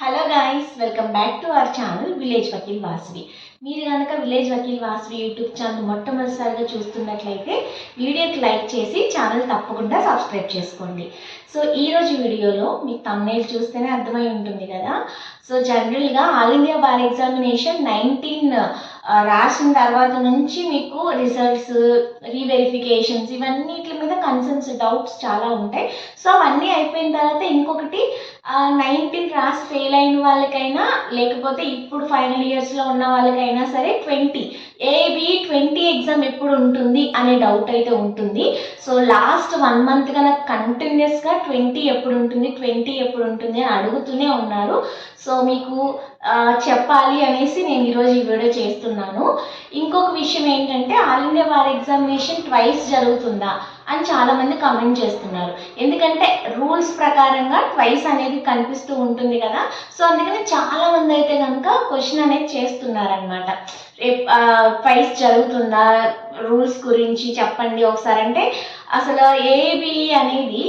Hello guys, welcome back to our channel village Vakeel Vasavi. మీరు కనుక village Vakeel Vasavi YouTube channel మొట్టమొదటిసారిగా చూస్తున్నట్లయితే వీడియోకి లైక్ చేసి ఛానల్ తప్పకుండా సబ్స్క్రైబ్ చేసుకోండి. సో ఈరోజు వీడియోలో మీకు థంబ్నెయిల్ చూస్తేనే అర్థమై ఉంటుంది కదా. సో జనరల్గా ఆల్ ఇండియా బార్ ఎగ్జామినేషన్ 19 రాసిన తర్వాత నుంచి మీకు రిజల్ట్స్, రీవెరిఫికేషన్స్ ఇవన్నిటి మీద కన్సర్న్స్, డౌట్స్ చాలా ఉంటాయి. సో అవన్నీ అయిపోయిన తర్వాత ఇంకొకటి 19 రాసి ఫెయిల్ అయిన వాళ్ళకైనా లేకపోతే ఇప్పుడు ఫైనల్ ఇయర్స్లో ఉన్న వాళ్ళకైనా సరే 20 ఎగ్జామ్ ఎప్పుడు ఉంటుంది అనే డౌట్ అయితే ఉంటుంది. సో లాస్ట్ 1 మంత్గా నాకు కంటిన్యూస్గా 20 ఎప్పుడు ఉంటుంది అని అడుగుతూనే ఉన్నారు. సో మీకు చెప్పాలి అనేసి నేను ఈరోజు ఈ వీడియో చేస్తున్నాను. ఇంకొక విషయం ఏంటంటే all India bar examination twice జరుగుతుందా అని చాలామంది కమెంట్ చేస్తున్నారు. ఎందుకంటే రూల్స్ ప్రకారంగా ట్వైస్ అనేది కనిపిస్తూ ఉంటుంది కదా. సో అందుకని చాలామంది అయితే కనుక క్వశ్చన్ అనేది చేస్తున్నారనమాట. ట్వైస్ జరుగుతుందా, రూల్స్ గురించి చెప్పండి ఒకసారి. అంటే అసలు ఏబి అనేది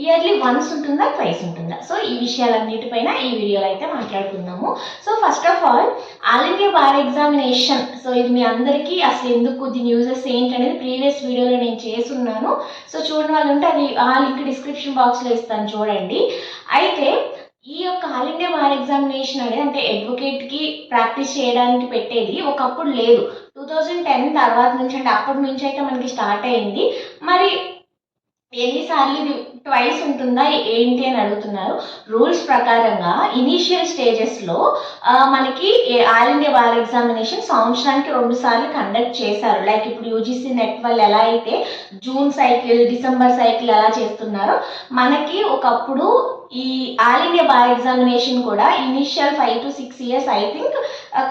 ఇయర్లీ వన్స్ ఉంటుందా, ట్వైస్ ఉంటుందా? సో ఈ విషయాలన్నిటిపైన ఈ వీడియోలో అయితే మాట్లాడుకుందాము. So first of all India bar examination, so ఇది మీ అందరికీ అసలు ఎందుకు, దీని యూజెస్ ఏంటి అనేది ప్రీవియస్ వీడియోలో నేను చేస్తున్నాను. సో చూడని వాళ్ళు ఉంటే అది ఆ లింక్ డిస్క్రిప్షన్ బాక్స్లో ఇస్తాను, చూడండి. అయితే ఈ యొక్క ఆల్ ఇండియా బార్ ఎగ్జామినేషన్ అనేది అంటే అడ్వకేట్కి ప్రాక్టీస్ చేయడానికి పెట్టేది. ఒకప్పుడు లేదు, 2010 తర్వాత నుంచి, అంటే అప్పటి నుంచి అయితే మనకి స్టార్ట్ అయింది. మరి ఎన్నిసార్లు ఇది ట్వైస్ ఉంటుందా ఏంటి అని అడుగుతున్నారు. రూల్స్ ప్రకారంగా ఇనీషియల్ స్టేజెస్లో మనకి ఆల్ ఇండియా బార్ ఎగ్జామినేషన్ సంవత్సరానికి 2 సార్లు కండక్ట్ చేశారు. లైక్ ఇప్పుడు యూజీసీ నెట్ వాళ్ళు ఎలా అయితే జూన్ సైకిల్, డిసెంబర్ సైకిల్ ఎలా చేస్తున్నారో మనకి ఒకప్పుడు ఈ ఆల్ ఇండియా బార్ ఎగ్జామినేషన్ కూడా initial 5 to 6 years I think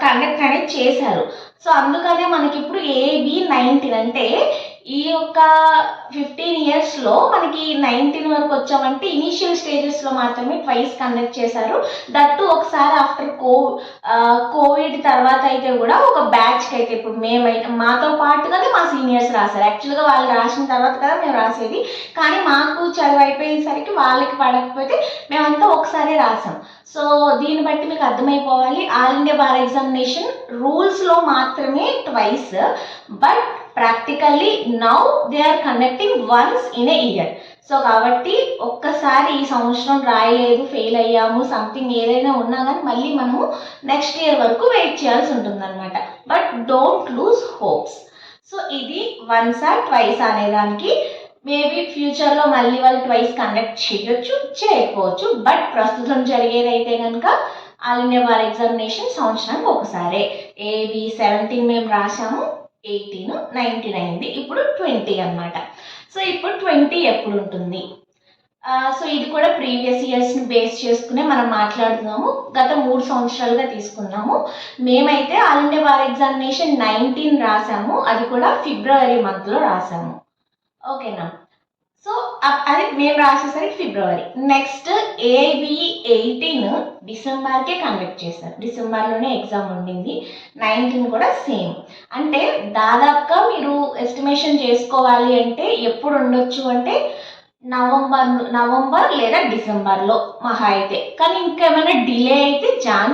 conduct అనేది చేశారు. సో అందుకనే మనకి ఇప్పుడు ఏబి 19 అంటే ఈ యొక్క 15 yearsలో మనకి 19 వరకు వచ్చామంటే ఇనీషియల్ స్టేజెస్లో మాత్రమే ట్వైస్ కండక్ట్ చేశారు. దట్టు ఒకసారి ఆఫ్టర్ కోవిడ్ తర్వాత అయితే కూడా ఒక బ్యాచ్కి అయితే ఇప్పుడు మేమైతే మాతో పాటుగానే మా సీనియర్స్ రాశారు. యాక్చువల్గా వాళ్ళు రాసిన తర్వాత కదా మేము రాసేది, కానీ మాకు చదువు అయిపోయేసరికి వాళ్ళకి పడకపోతే మేమంతా ఒకసారి రాసాం. సో దీన్ని బట్టి మీకు అర్థమైపోవాలి, ఆల్ ఇండియా బార్ ఎగ్జామినేషన్ రూల్స్లో మాత్రమే twice, but practically now they are conducting once in a year. So కాబట్టి ఒక్కసారి ఈ సంవత్సరం రాయలేదు, ఫెయిల్ అయ్యాము, సంథింగ్ ఏదైనా ఉన్నా కానీ మళ్ళీ మనము నెక్స్ట్ ఇయర్ వరకు వెయిట్ చేయాల్సి ఉంటుందన్నమాట. But don't lose hopes. So ఇది వన్స్ ఆర్ ట్వైస్ అనేదానికి మేబీ ఫ్యూచర్లో మళ్ళీ వాళ్ళు ట్వైస్ కండక్ట్ చేయకపోవచ్చు. బట్ ప్రస్తుతం జరిగేదైతే కనుక ఆల్ ఇండియా బార్ ఎగ్జామినేషన్ సంవత్సరానికి ఒకసారే. ఏబి 17 మేము రాసాము, 18, 19 అయింది, ఇప్పుడు 20 అన్నమాట. సో ఇప్పుడు 20 ఎప్పుడు ఉంటుంది? సో ఇది కూడా ప్రీవియస్ ఇయర్స్ని బేస్ చేసుకునే మనం మాట్లాడుతున్నాము. గత 3 సంవత్సరాలుగా తీసుకున్నాము. మేమైతే ఆల్ ఇండియా బార్ ఎగ్జామినేషన్ 19 రాసాము, అది కూడా ఫిబ్రవరి మంత్లో రాసాము. ఓకేనా? సో అది మేము రాసేసరికి ఫిబ్రవరి. నెక్స్ట్ ఏబి 18 డిసెంబర్కే కండక్ట్ చేశారు, డిసెంబర్లోనే ఎగ్జామ్ ఉండింది. 19 కూడా సేమ్. అంటే దాదాపుగా మీరు ఎస్టిమేషన్ చేసుకోవాలి అంటే ఎప్పుడు ఉండొచ్చు అంటే నవంబర్ లేదా డిసెంబర్లో మహా అయితే. కానీ ఇంకేమైనా డిలే అయితే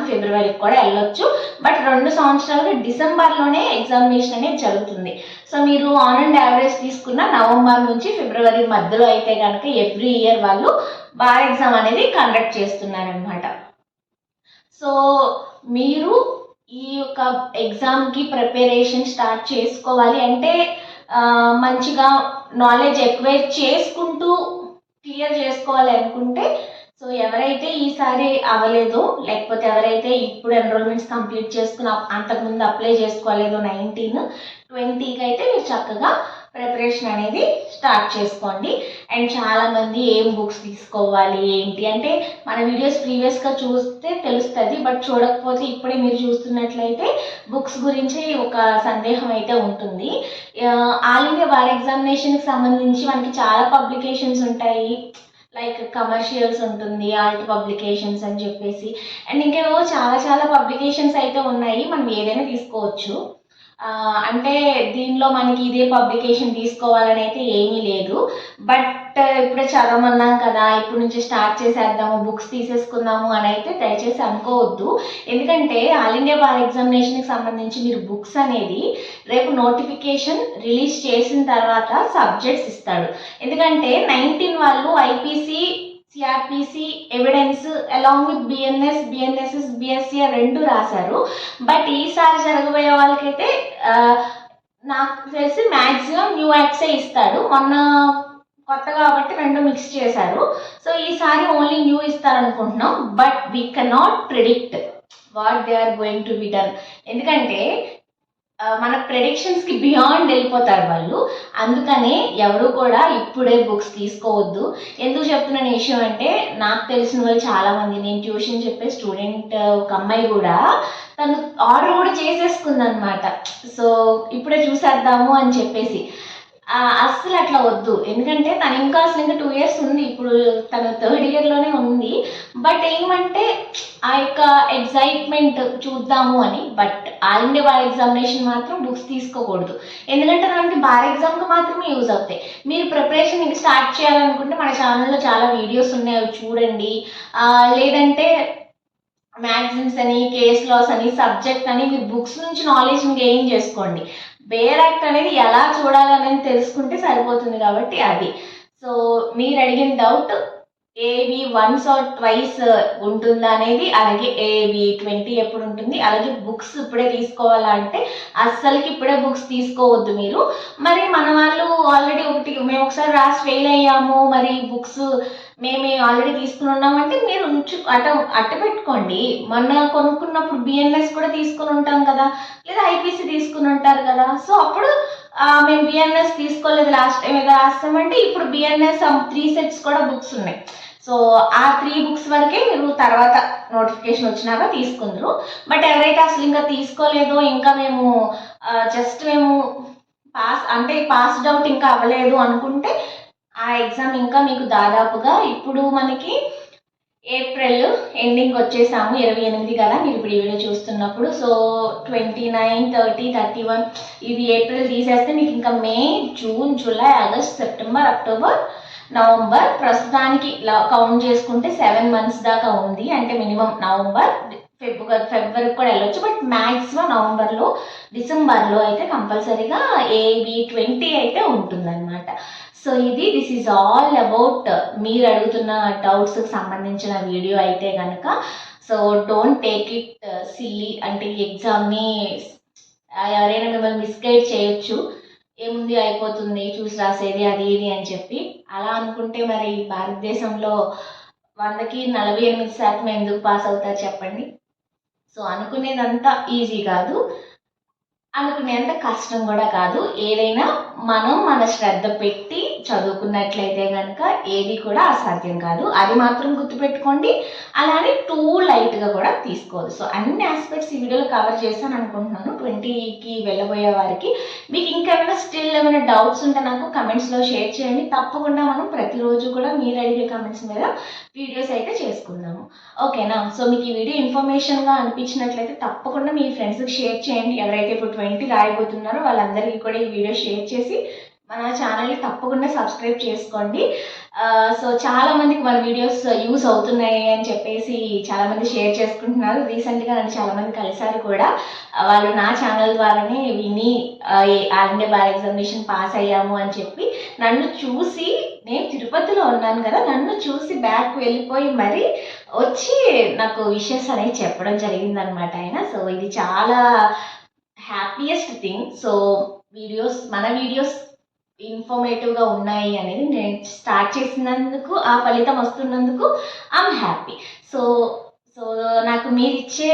ఫిబ్రవరికి కూడా వెళ్ళొచ్చు. బట్ 2 సంవత్సరాలుగా డిసెంబర్లోనే ఎగ్జామినేషన్ అనేది జరుగుతుంది. సో మీరు ఆన్ అండ్ యావరేజ్ తీసుకున్న నవంబర్ నుంచి ఫిబ్రవరి మధ్యలో అయితే కనుక ఎవ్రీ ఇయర్ వాళ్ళు బార్ ఎగ్జామ్ అనేది కండక్ట్ చేస్తున్నారనమాట. సో మీరు ఈ యొక్క ఎగ్జామ్కి ప్రిపరేషన్ స్టార్ట్ చేసుకోవాలి అంటే మంచిగా నాలెడ్జ్ ఎక్వైర్ చేసుకుంటూ క్లియర్ చేసుకోవాలి అనుకుంటే, సో ఎవరైతే ఈసారి అవ్వలేదో, లేకపోతే ఎవరైతే ఇప్పుడు ఎన్రోల్మెంట్స్ కంప్లీట్ చేసుకుని అంతకుముందు అప్లై చేసుకోలేదో 19, 20కి అయితే మీరు చక్కగా ప్రిపరేషన్ అనేది స్టార్ట్ చేసుకోండి. అండ్ చాలామంది ఏం బుక్స్ తీసుకోవాలి ఏంటి అంటే మన వీడియోస్ ప్రీవియస్గా చూస్తే తెలుస్తుంది. బట్ చూడకపోతే ఇప్పుడే మీరు చూస్తున్నట్లయితే బుక్స్ గురించి ఒక సందేహం అయితే ఉంటుంది. ఆల్ ఇండియా బార్ ఎగ్జామినేషన్కి సంబంధించి మనకి చాలా పబ్లికేషన్స్ ఉంటాయి. లైక్ కమర్షియల్స్ ఉంటుంది, ఆర్ట్ పబ్లికేషన్స్ అని చెప్పేసి, అండ్ ఇంకేవో చాలా పబ్లికేషన్స్ అయితే ఉన్నాయి. మనం ఏదైనా తీసుకోవచ్చు. అంటే దీనిలో మనకి ఇదే పబ్లికేషన్ తీసుకోవాలని అయితే ఏమీ లేదు. బట్ ఇప్పుడే చదవమన్నాం కదా, ఇప్పుడు నుంచి స్టార్ట్ చేసేద్దాము, బుక్స్ తీసేసుకుందాము అని అయితే దయచేసి అనుకోవద్దు. ఎందుకంటే ఆల్ ఇండియా బార్ ఎగ్జామినేషన్కి సంబంధించి మీరు బుక్స్ అనేది రేపు నోటిఫికేషన్ రిలీజ్ చేసిన తర్వాత సబ్జెక్ట్స్ ఇస్తాడు. ఎందుకంటే 19 వాళ్ళు IPC, CrPC, evidence along with BNSS, బిఎస్సిఆర్ 2 రాశారు. బట్ ఈసారి జరగబోయే వాళ్ళకైతే నాకు తెలిసి మ్యాక్సిమం న్యూ యాక్సే ఇస్తాడు. మొన్న కొత్త కాబట్టి 2 మిక్స్ చేశారు. సో ఈసారి ఓన్లీ న్యూ ఇస్తారనుకుంటున్నాం. But we cannot predict what they are going to be done. ఎందుకంటే మన ప్రెడిక్షన్స్కి బియాండ్ వెళ్ళిపోతారు వాళ్ళు. అందుకనే ఎవరు కూడా ఇప్పుడే బుక్స్ తీసుకోవద్దు. ఎందుకు చెప్తున్న విషయం అంటే, నాకు తెలిసిన వాళ్ళు చాలామంది, నేను ట్యూషన్ చెప్పే స్టూడెంట్ ఒక అమ్మాయి కూడా తను ఆర్డర్ కూడా చేసేసుకుందనమాట. సో ఇప్పుడే చూసేద్దాము అని చెప్పేసి. అస్సలు అట్లా వద్దు. ఎందుకంటే తను ఇంకా అసలు ఇంకా 2 years ఉంది. ఇప్పుడు తను 3rd yearలోనే ఉంది. బట్ ఏమంటే ఆ యొక్క ఎగ్జైట్మెంట్ చూద్దాము అని. But all India bar examination మాత్రం బుక్స్ తీసుకోకూడదు. ఎందుకంటే మనకి బార్ ఎగ్జామ్కి మాత్రమే యూజ్ అవుతాయి. మీరు ప్రిపరేషన్ ఇంకా స్టార్ట్ చేయాలనుకుంటే మన ఛానల్లో చాలా వీడియోస్ ఉన్నాయి, అవి చూడండి. లేదంటే మ్యాగజైన్స్ అని, కేస్ లాస్ అని, సబ్జెక్ట్ అని మీరు బుక్స్ నుంచి నాలెడ్జ్ని గెయిన్ చేసుకోండి. బేర్ యాక్ట్ అనేది ఎలా చూడాలనేది తెలుసుకుంటే సరిపోతుంది కాబట్టి అది. సో మీరు అడిగిన డౌట్ ఏబి వన్స్ ఆర్ ట్వైస్ ఉంటుందా అనేది, అలాగే ఏబి 20 ఎప్పుడు ఉంటుంది, అలాగే బుక్స్ ఇప్పుడే తీసుకోవాలంటే అస్సలకి ఇప్పుడే బుక్స్ తీసుకోవద్దు మీరు. మరి మన వాళ్ళు ఆల్రెడీ మేము ఒకసారి రాసి ఫెయిల్ అయ్యాము, మరి బుక్స్ మేము ఆల్రెడీ తీసుకుని ఉన్నామంటే మీరు అట్ట పెట్టుకోండి. మొన్న కొనుక్కున్నప్పుడు బిఎన్ఎస్ కూడా తీసుకుని ఉంటాం కదా, లేదా ఐపీసీ తీసుకుని ఉంటారు కదా. సో అప్పుడు మేము బిఎన్ఎస్ తీసుకోలేదు లాస్ట్ టైం ఏదో రాస్తామంటే, ఇప్పుడు బిఎన్ఎస్ 3 sets కూడా బుక్స్ ఉన్నాయి. సో ఆ 3 books వరకే మీరు తర్వాత నోటిఫికేషన్ వచ్చినాక తీసుకుందరు. బట్ ఎవరైతే అసలు ఇంకా తీసుకోలేదో, ఇంకా మేము జస్ట్ మేము పాస్డ్ అవుట్ ఇంకా అవ్వలేదు అనుకుంటే, ఆ ఎగ్జామ్ ఇంకా మీకు దాదాపుగా ఇప్పుడు మనకి ఏప్రిల్ ఎండింగ్ వచ్చేసాము, 28 కదా మీరు ఇప్పుడు ఈ వీడియో చూస్తున్నప్పుడు. సో 29, 30, 31 ఇది ఏప్రిల్ తీసేస్తే మీకు ఇంకా May, June, July, August, September, October, November ప్రస్తుతానికి కౌంట్ చేసుకుంటే 7 months దాకా ఉంది. అంటే మినిమం నవంబర్, ఫిబ్రవరి కూడా వెళ్ళొచ్చు. బట్ మ్యాక్సిమం నవంబర్లో, డిసెంబర్లో అయితే కంపల్సరీగా ఏబి 20 అయితే ఉంటుందన్నమాట. So this is all about మీరు అడుగుతున్న డౌట్స్కి సంబంధించిన వీడియో అయితే కనుక. So don't take it silly. అంటే ఈ ఎగ్జామ్ని ఎవరైనా మిమ్మల్ని మిస్గైడ్ చేయొచ్చు, ఏముంది అయిపోతుంది చూసి రాసేది అది ఇది అని చెప్పి. అలా అనుకుంటే మరి భారతదేశంలో 100కి 48% ఎందుకు పాస్ అవుతారు చెప్పండి. సో అనుకునేదంతా ఈజీ కాదు, అనుకునేంత కష్టం కూడా కాదు. ఏదైనా మనం మన శ్రద్ధ పెట్టి చదువుకున్నట్లయితే కనుక ఏది కూడా అసాధ్యం కాదు. అది మాత్రం గుర్తుపెట్టుకోండి. అలానే టూ లైట్గా కూడా తీసుకోవద్దు. సో అన్ని ఆస్పెక్ట్స్ ఈ వీడియోలో కవర్ చేశాను అనుకుంటున్నాను. 20కి వెళ్ళబోయే వారికి మీకు ఇంకేమైనా స్టిల్ ఏమైనా డౌట్స్ ఉంటే నాకు కమెంట్స్లో షేర్ చేయండి. తప్పకుండా మనం ప్రతిరోజు కూడా మీరు అడిగే కమెంట్స్ మీద వీడియోస్ అయితే చేసుకుందాము, ఓకేనా. సో మీకు ఈ వీడియో ఇన్ఫర్మేషన్గా అనిపించినట్లయితే తప్పకుండా మీ ఫ్రెండ్స్కి షేర్ చేయండి. ఎవరైతే ఇప్పుడు 20 రాయబోతున్నారో వాళ్ళందరికీ కూడా ఈ వీడియో షేర్ చేసి మన ఛానల్ని తప్పకుండా సబ్స్క్రైబ్ చేసుకోండి. సో చాలామందికి మన వీడియోస్ యూస్ అవుతున్నాయి అని చెప్పేసి చాలామంది షేర్ చేసుకుంటున్నారు. రీసెంట్గా నన్ను చాలామంది కలిసారు కూడా. వాళ్ళు నా ఛానల్ ద్వారానే విని all India bar examination pass అయ్యాము అని చెప్పి నన్ను చూసి, నేను తిరుపతిలో ఉన్నాను కదా, నన్ను చూసి బ్యాక్ వెళ్ళిపోయి మరి వచ్చి నాకు విషెస్ అనేవి చెప్పడం జరిగిందనమాట ఆయన. సో ఇది చాలా హ్యాపీయెస్ట్ థింగ్. సో మన వీడియోస్ ఇన్ఫర్మేటివ్గా ఉన్నాయి అనేది నేను స్టార్ట్ చేసినందుకు, ఆ ఫలితం వస్తున్నందుకు ఐఎమ్ హ్యాపీ. సో నాకు మీరు ఇచ్చే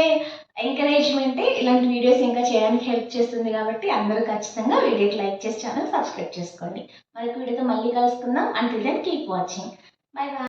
ఎంకరేజ్మెంటే ఇలాంటి వీడియోస్ ఇంకా చేయడానికి హెల్ప్ చేస్తుంది. కాబట్టి అందరూ ఖచ్చితంగా వీడియోకి లైక్ చేసి ఛానల్ సబ్స్క్రైబ్ చేసుకోండి. మరొక వీడియోతో మళ్ళీ కలుసుకుందాం. Until then keep watching. Bye bye.